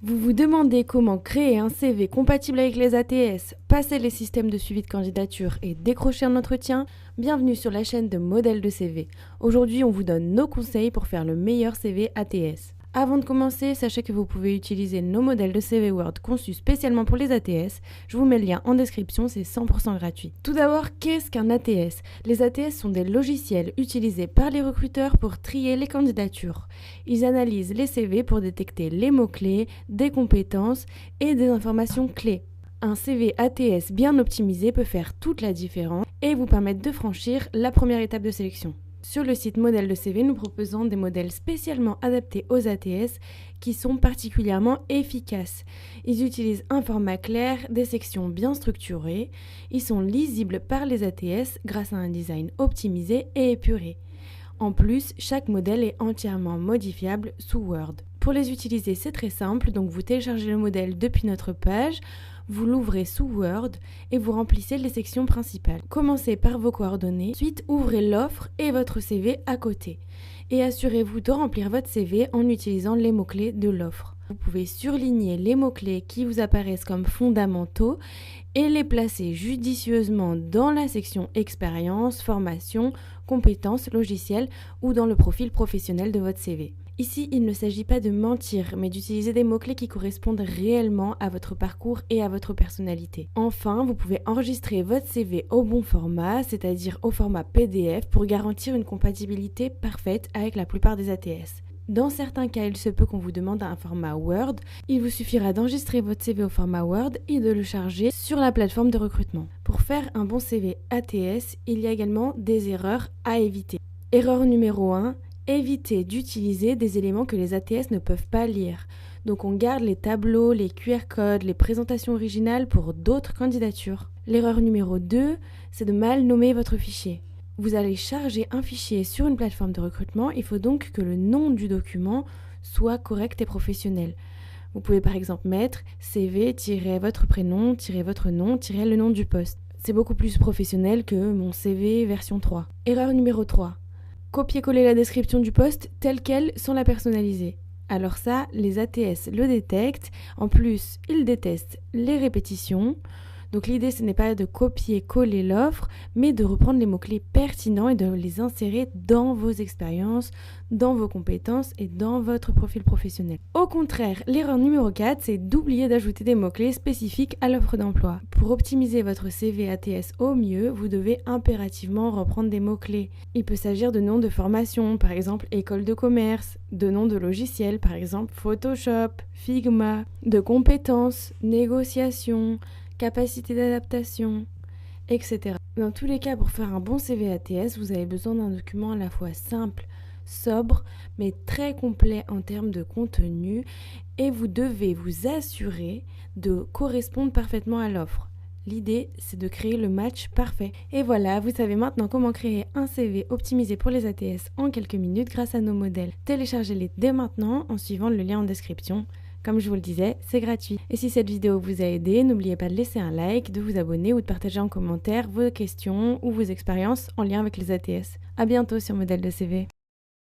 Vous vous demandez comment créer un CV compatible avec les ATS, passer les systèmes de suivi de candidature et décrocher un entretien? Bienvenue sur la chaîne de Modèles de CV. Aujourd'hui, on vous donne nos conseils pour faire le meilleur CV ATS. Avant de commencer, sachez que vous pouvez utiliser nos modèles de CV Word conçus spécialement pour les ATS. Je vous mets le lien en description, c'est 100% gratuit. Tout d'abord, qu'est-ce qu'un ATS? Les ATS sont des logiciels utilisés par les recruteurs pour trier les candidatures. Ils analysent les CV pour détecter les mots-clés, des compétences et des informations clés. Un CV ATS bien optimisé peut faire toute la différence et vous permettre de franchir la première étape de sélection. Sur le site Modèle de CV, nous proposons des modèles spécialement adaptés aux ATS qui sont particulièrement efficaces. Ils utilisent un format clair, des sections bien structurées. Ils sont lisibles par les ATS grâce à un design optimisé et épuré. En plus, chaque modèle est entièrement modifiable sous Word. Pour les utiliser, c'est très simple, donc vous téléchargez le modèle depuis notre page, vous l'ouvrez sous Word et vous remplissez les sections principales. Commencez par vos coordonnées, ensuite ouvrez l'offre et votre CV à côté. Et assurez-vous de remplir votre CV en utilisant les mots-clés de l'offre. Vous pouvez surligner les mots-clés qui vous apparaissent comme fondamentaux et les placer judicieusement dans la section expérience, formation, compétences, logiciels ou dans le profil professionnel de votre CV. Ici, il ne s'agit pas de mentir, mais d'utiliser des mots-clés qui correspondent réellement à votre parcours et à votre personnalité. Enfin, vous pouvez enregistrer votre CV au bon format, c'est-à-dire au format PDF, pour garantir une compatibilité parfaite avec la plupart des ATS. Dans certains cas, il se peut qu'on vous demande un format Word. Il vous suffira d'enregistrer votre CV au format Word et de le charger sur la plateforme de recrutement. Pour faire un bon CV ATS, il y a également des erreurs à éviter. Erreur numéro 1. Évitez d'utiliser des éléments que les ATS ne peuvent pas lire. Donc on garde les tableaux, les QR codes, les présentations originales pour d'autres candidatures. L'erreur numéro 2, c'est de mal nommer votre fichier. Vous allez charger un fichier sur une plateforme de recrutement, il faut donc que le nom du document soit correct et professionnel. Vous pouvez par exemple mettre CV-votre prénom-votre nom-le nom du poste. C'est beaucoup plus professionnel que mon CV version 3. Erreur numéro 3. Copier-coller la description du poste telle qu'elle sans la personnaliser. Alors ça, les ATS le détectent. En plus, ils détestent les répétitions. Donc l'idée, ce n'est pas de copier-coller l'offre, mais de reprendre les mots-clés pertinents et de les insérer dans vos expériences, dans vos compétences et dans votre profil professionnel. Au contraire, l'erreur numéro 4, c'est d'oublier d'ajouter des mots-clés spécifiques à l'offre d'emploi. Pour optimiser votre CV ATS au mieux, vous devez impérativement reprendre des mots-clés. Il peut s'agir de noms de formation, par exemple école de commerce, de noms de logiciels, par exemple Photoshop, Figma, de compétences, négociation, capacité d'adaptation, etc. Dans tous les cas, pour faire un bon CV ATS, vous avez besoin d'un document à la fois simple, sobre, mais très complet en termes de contenu et vous devez vous assurer de correspondre parfaitement à l'offre. L'idée, c'est de créer le match parfait. Et voilà, vous savez maintenant comment créer un CV optimisé pour les ATS en quelques minutes grâce à nos modèles. Téléchargez-les dès maintenant en suivant le lien en description. Comme je vous le disais, c'est gratuit. Et si cette vidéo vous a aidé, n'oubliez pas de laisser un like, de vous abonner ou de partager en commentaire vos questions ou vos expériences en lien avec les ATS. À bientôt sur Modèle de CV.